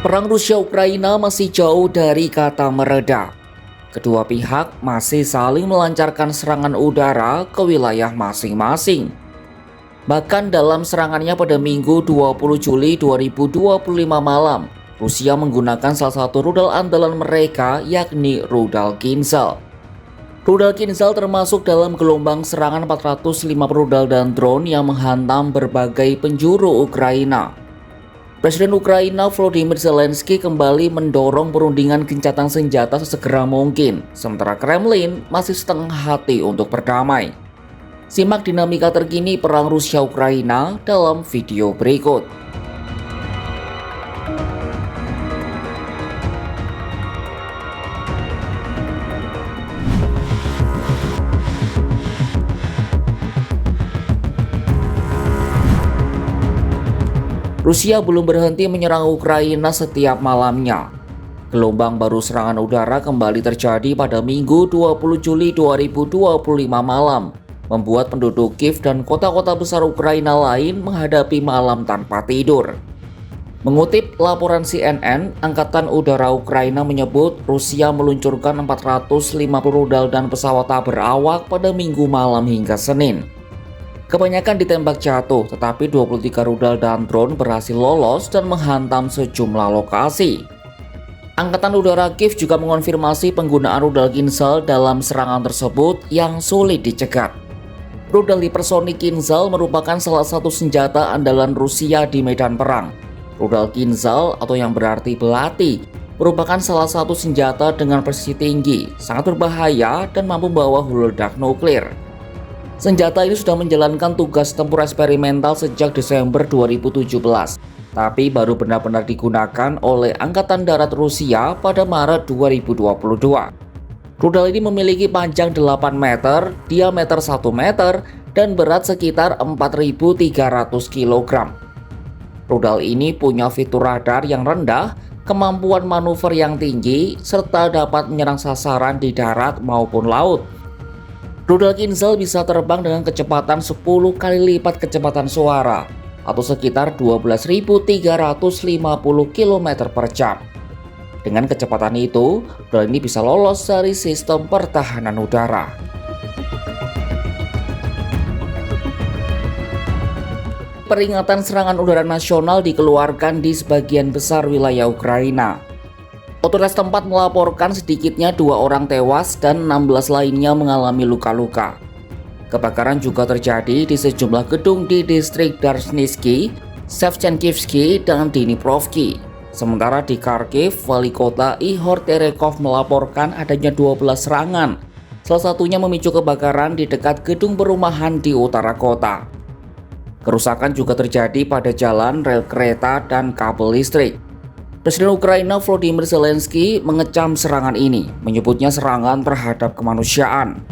Perang Rusia-Ukraina masih jauh dari kata mereda. Kedua pihak masih saling melancarkan serangan udara ke wilayah masing-masing. Bahkan dalam serangannya pada Minggu 20 Juli 2025 malam, Rusia menggunakan salah satu rudal andalan mereka, yakni rudal Kinzhal. Rudal Kinzhal termasuk dalam gelombang serangan 450 rudal dan drone yang menghantam berbagai penjuru Ukraina. Presiden Ukraina Volodymyr Zelensky kembali mendorong perundingan gencatan senjata sesegera mungkin, sementara Kremlin masih setengah hati untuk berdamai. Simak dinamika terkini perang Rusia-Ukraina dalam video berikut. Rusia belum berhenti menyerang Ukraina setiap malamnya. Gelombang baru serangan udara kembali terjadi pada Minggu 20 Juli 2025 malam, membuat penduduk Kiev dan kota-kota besar Ukraina lain menghadapi malam tanpa tidur. Mengutip laporan CNN, Angkatan Udara Ukraina menyebut Rusia meluncurkan 450 rudal dan pesawat tak berawak pada Minggu malam hingga Senin. Kebanyakan ditembak jatuh, tetapi 23 rudal dan drone berhasil lolos dan menghantam sejumlah lokasi. Angkatan Udara Kiev juga mengonfirmasi penggunaan rudal Kinzhal dalam serangan tersebut yang sulit dicegat. Rudal hipersonik Kinzhal merupakan salah satu senjata andalan Rusia di medan perang. Rudal Kinzhal, atau yang berarti belati, merupakan salah satu senjata dengan presisi tinggi, sangat berbahaya dan mampu membawa hulu ledak nuklir. Senjata ini sudah menjalankan tugas tempur eksperimental sejak Desember 2017, tapi baru benar-benar digunakan oleh Angkatan Darat Rusia pada Maret 2022. Rudal ini memiliki panjang 8 meter, diameter 1 meter, dan berat sekitar 4.300 kg. Rudal ini punya fitur radar yang rendah, kemampuan manuver yang tinggi, serta dapat menyerang sasaran di darat maupun laut. Rudal Kinzhal bisa terbang dengan kecepatan 10 kali lipat kecepatan suara atau sekitar 12.350 km per jam. Dengan kecepatan itu, rudal ini bisa lolos dari sistem pertahanan udara. Peringatan serangan udara nasional dikeluarkan di sebagian besar wilayah Ukraina. Otoritas tempat melaporkan sedikitnya 2 orang tewas dan 16 lainnya mengalami luka-luka. Kebakaran juga terjadi di sejumlah gedung di distrik Darsnivsky, Shevchenkivsky, dan Dniprovsky. Sementara di Kharkiv, wali kota Ihor Terekov melaporkan adanya 12 serangan. Salah satunya memicu kebakaran di dekat gedung perumahan di utara kota. Kerusakan juga terjadi pada jalan, rel kereta, dan kabel listrik. Presiden Ukraina Volodymyr Zelensky mengecam serangan ini, menyebutnya serangan terhadap kemanusiaan.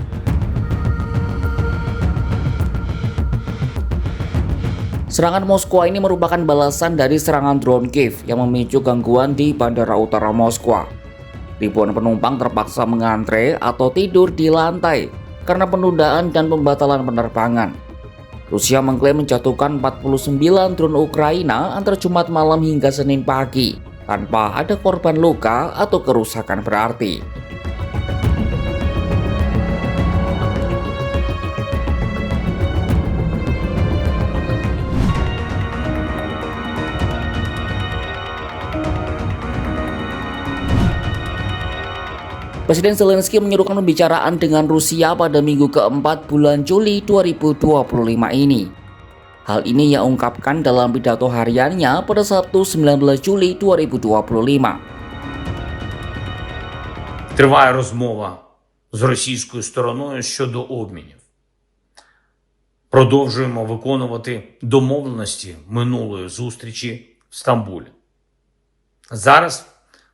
Serangan Moskwa ini merupakan balasan dari serangan drone Kiev yang memicu gangguan di Bandara Utara Moskwa. Ribuan penumpang terpaksa mengantre atau tidur di lantai karena penundaan dan pembatalan penerbangan. Rusia mengklaim menjatuhkan 49 drone Ukraina antara Jumat malam hingga Senin pagi, tanpa ada korban luka atau kerusakan berarti. Presiden Zelensky menyerukan pembicaraan dengan Rusia pada minggu keempat bulan Juli 2025 ini. Hal ini ia ungkapkan dalam pidato hariannya pada Sabtu 19 Juli 2025. Триває розмова з російською стороною щодо обмінів. Продовжуємо виконувати домовленості минулої зустрічі в Стамбулі. Зараз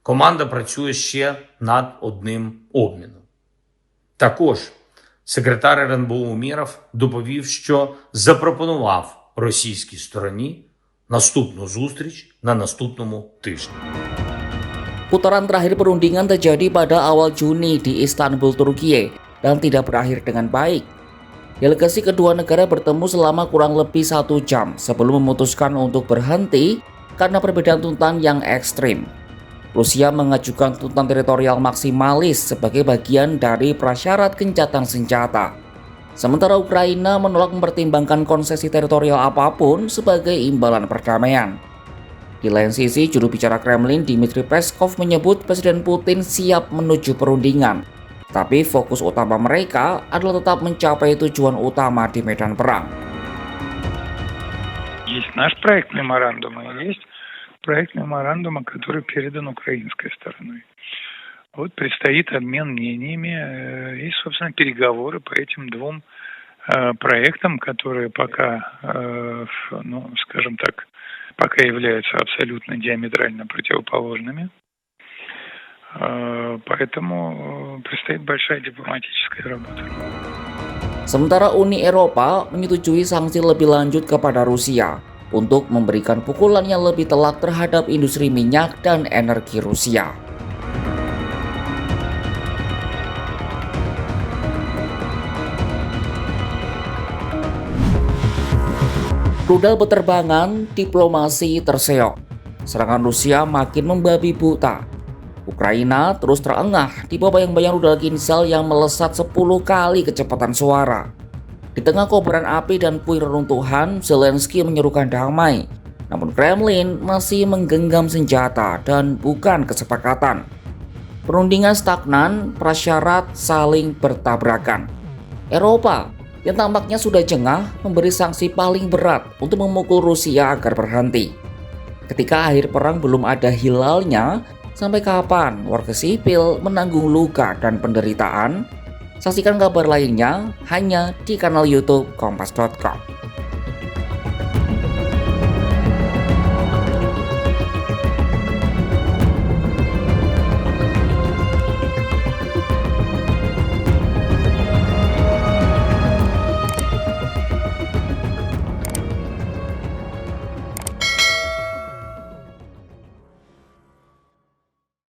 команда працює ще над одним обміном. Також секретар РНБО Умєров доповів, що запропонував російській стороні наступну зустріч на наступному тижні. Putaran terakhir perundingan terjadi pada awal Juni di Istanbul, Turki, dan tidak berakhir dengan baik. Delegasi kedua negara bertemu selama kurang lebih 1 jam sebelum memutuskan untuk berhenti karena perbedaan tuntutan yang ekstrim. Rusia mengajukan tuntutan teritorial maksimalis sebagai bagian dari prasyarat gencatan senjata. Sementara Ukraina menolak mempertimbangkan konsesi teritorial apapun sebagai imbalan perdamaian. Di lain sisi, juru bicara Kremlin Dmitry Peskov menyebut Presiden Putin siap menuju perundingan. Tapi fokus utama mereka adalah tetap mencapai tujuan utama di medan perang. Есть наш проект меморандума, есть проект меморандума, который передан украинской стороной. Вот предстоит обмен мнениями и, собственно, переговоры по этим двум проектам, которые пока, скажем так, пока являются абсолютно диаметрально противоположными. Поэтому предстоит большая дипломатическая работа. Sementara Uni Eropa menyetujui sanksi lebih lanjut kepada Rusia untuk memberikan pukulan yang lebih telak terhadap industri minyak dan energi Rusia. Rudal beterbangan, diplomasi terseok. Serangan Rusia makin membabi buta. Ukraina terus terengah di bawah bayang-bayang rudal Kinzhal yang melesat 10 kali kecepatan suara. Di tengah kobaran api dan puing reruntuhan, Zelensky menyerukan damai. Namun Kremlin masih menggenggam senjata dan bukan kesepakatan. Perundingan stagnan, prasyarat saling bertabrakan. Eropa yang tampaknya sudah jengah memberi sanksi paling berat untuk memukul Rusia agar berhenti. Ketika akhir perang belum ada hilalnya, sampai kapan warga sipil menanggung luka dan penderitaan? Saksikan kabar lainnya hanya di kanal YouTube Kompas.com.